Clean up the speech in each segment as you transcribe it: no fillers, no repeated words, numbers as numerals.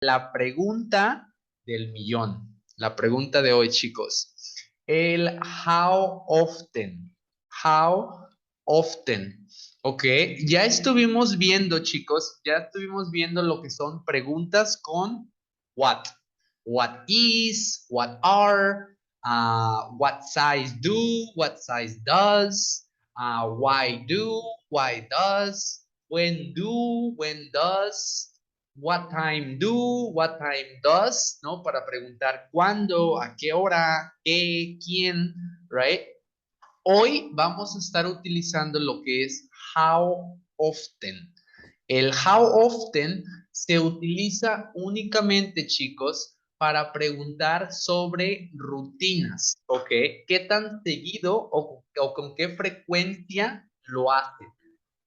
la pregunta del millón. La pregunta de hoy, chicos. El how often. How often. Ok, ya estuvimos viendo, chicos, ya estuvimos viendo lo que son preguntas con what. What is, what are, what size do, what size does, why do, why does, when do, when does, what time do, what time does, ¿no? Para preguntar cuándo, a qué hora, qué, quién, right? Hoy vamos a estar utilizando lo que es how often. El how often se utiliza únicamente, chicos, para preguntar sobre rutinas, ¿ok? ¿Qué tan seguido o con qué frecuencia lo hace?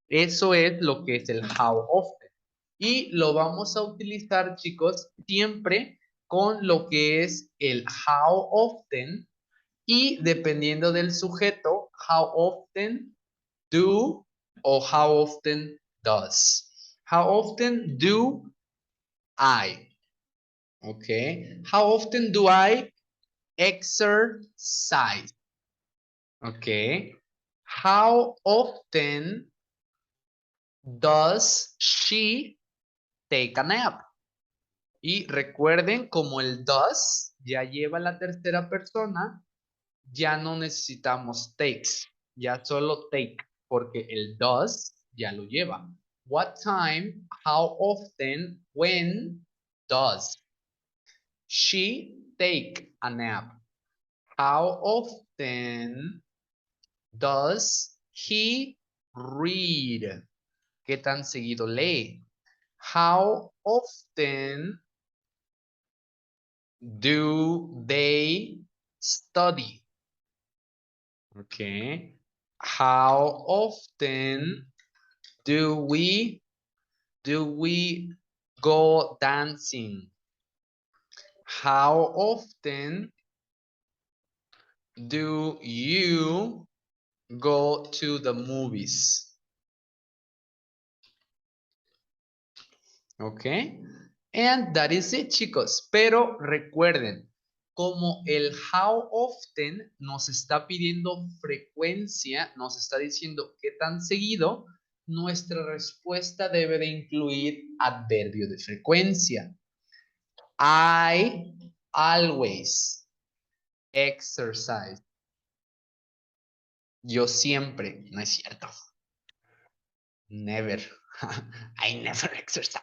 Eso es lo que es el how often. Y lo vamos a utilizar, chicos, siempre con lo que es el how often y dependiendo del sujeto, how often do o how often does. How often do I? Okay. How often do I exercise? Okay. How often does she take a nap? Y recuerden, como el does ya lleva la tercera persona, ya no necesitamos takes, ya solo take, porque el does ya lo lleva. What time, how often, when, does she take a nap? How often does he read? ¿Qué tan seguido lee? How often do they study? Okay. How often do we go dancing? How often do you go to the movies? Okay. And that is it, chicos. Pero recuerden, como el how often nos está pidiendo frecuencia, nos está diciendo qué tan seguido, nuestra respuesta debe de incluir adverbio de frecuencia. I always exercise. Yo siempre, no es cierto. Never. I never exercise.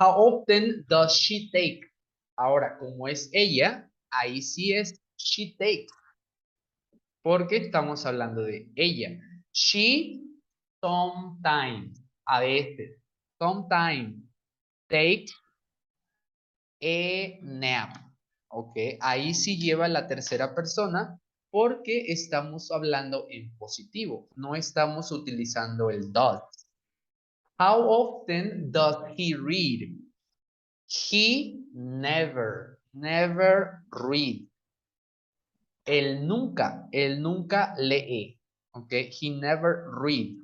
How often does she take? Ahora, como es ella, ahí sí es she takes, porque estamos hablando de ella. She sometimes, a veces, sometimes takes a nap. Ok, ahí sí lleva la tercera persona porque estamos hablando en positivo, no estamos utilizando el does. How often does he read? He never read. Él nunca lee. Okay, he never read.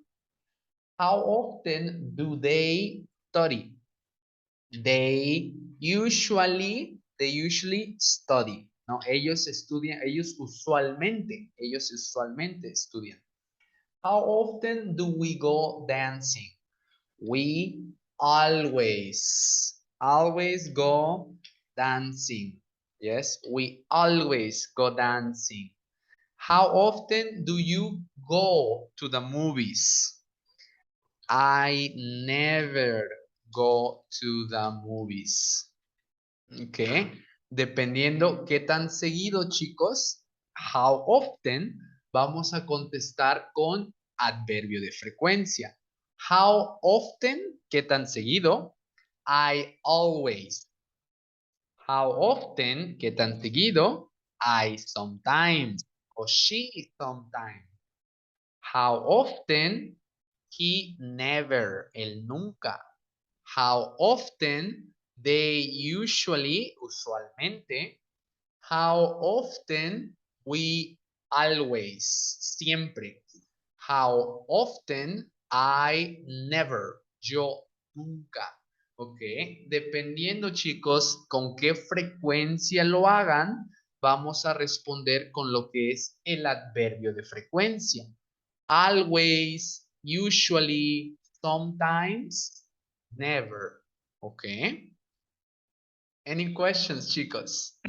How often do they study? They usually study. No, ellos usualmente estudian. How often do we go dancing? We always go dancing. Yes, we always go dancing. How often do you go to the movies? I never go to the movies. Ok. Dependiendo qué tan seguido, chicos, how often, vamos a contestar con adverbio de frecuencia. How often, qué tan seguido. I always. How often, qué tan seguido. I sometimes. O she sometimes. How often, he never. El nunca. How often, they usualmente. How often, we always, siempre. How often, I never, yo nunca. Ok, dependiendo chicos con qué frecuencia lo hagan, vamos a responder con lo que es el adverbio de frecuencia. Always, usually, sometimes, never. Ok. Any questions, chicos?